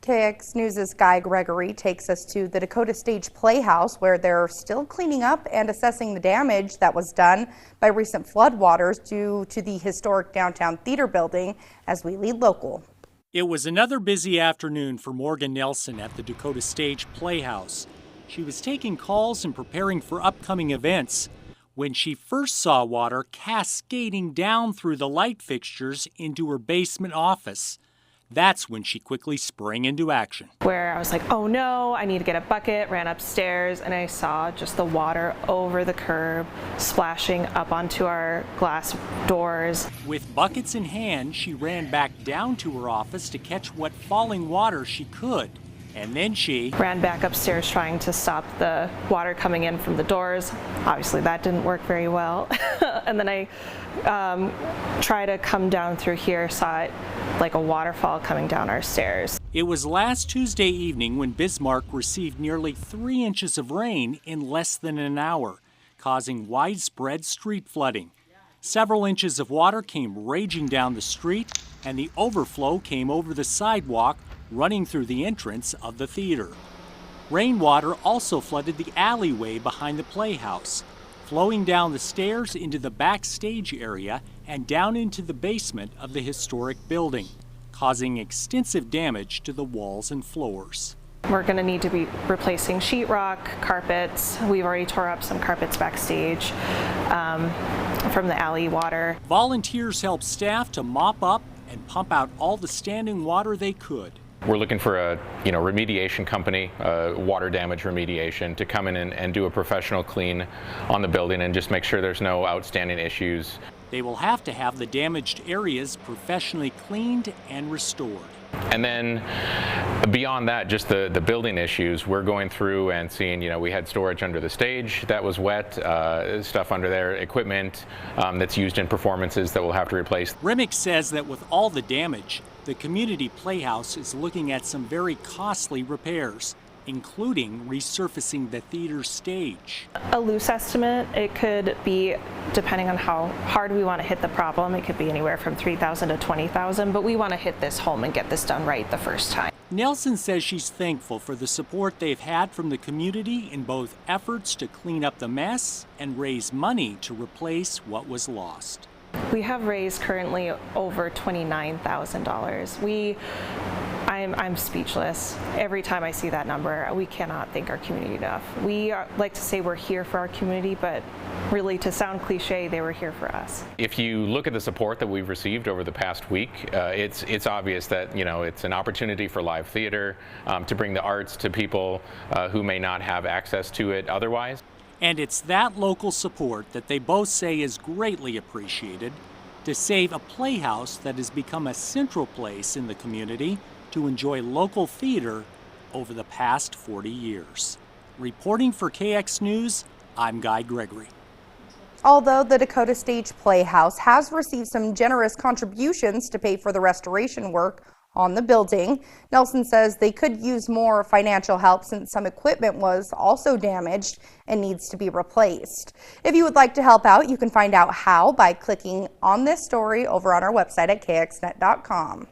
KX News' Guy Gregory takes us to the Dakota Stage Playhouse, where they're still cleaning up and assessing the damage that was done by recent floodwaters due to the historic downtown theater building, as we lead local. It was another busy afternoon for Morgan Nelson at the Dakota Stage Playhouse. She was taking calls and preparing for upcoming events when she first saw water cascading down through the light fixtures into her basement office. That's when she quickly sprang into action. Where I was like, oh no, I need to get a bucket, ran upstairs, and I saw just the water over the curb, splashing up onto our glass doors. With buckets in hand, she ran back down to her office to catch what falling water she could. And then she ran back upstairs trying to stop the water coming in from the doors. Obviously that didn't work very well. And then I tried to come down through here, saw it like a waterfall coming down our stairs. It was last Tuesday evening when Bismarck received nearly 3 inches of rain in less than an hour, causing widespread street flooding. Several inches of water came raging down the street, and the overflow came over the sidewalk, running through the entrance of the theater. Rainwater also flooded the alleyway behind the playhouse, flowing down the stairs into the backstage area and down into the basement of the historic building, causing extensive damage to the walls and floors. We're going to need to be replacing sheetrock, carpets. We've already tore up some carpets backstage from the alley water. Volunteers helped staff to mop up and pump out all the standing water they could. We're looking for a remediation company, water damage remediation, to come in and do a professional clean on the building and just make sure there's no outstanding issues. They will have to have the damaged areas professionally cleaned and restored. And then beyond that, just the building issues, we're going through and seeing, we had storage under the stage that was wet, stuff under there, equipment that's used in performances that we'll have to replace. Remick says that with all the damage, the community playhouse is looking at some very costly repairs, including resurfacing the theater stage. A loose estimate, it could be, depending on how hard we want to hit the problem, it could be anywhere from $3,000 to $20,000, but we want to hit this home and get this done right the first time. Nelson says she's thankful for the support they've had from the community in both efforts to clean up the mess and raise money to replace what was lost. We have raised currently over $29,000. I'm speechless. Every time I see that number, we cannot thank our community enough. We like to say we're here for our community, but really, to sound cliche, they were here for us. If you look at the support that we've received over the past week, it's obvious that it's an opportunity for live theater, to bring the arts to people who may not have access to it otherwise. And it's that local support that they both say is greatly appreciated to save a playhouse that has become a central place in the community to enjoy local theater over the past 40 years. Reporting for KX News, I'm Guy Gregory. Although the Dakota Stage Playhouse has received some generous contributions to pay for the restoration work on the building, Nelson says they could use more financial help since some equipment was also damaged and needs to be replaced. If you would like to help out, you can find out how by clicking on this story over on our website at kxnet.com.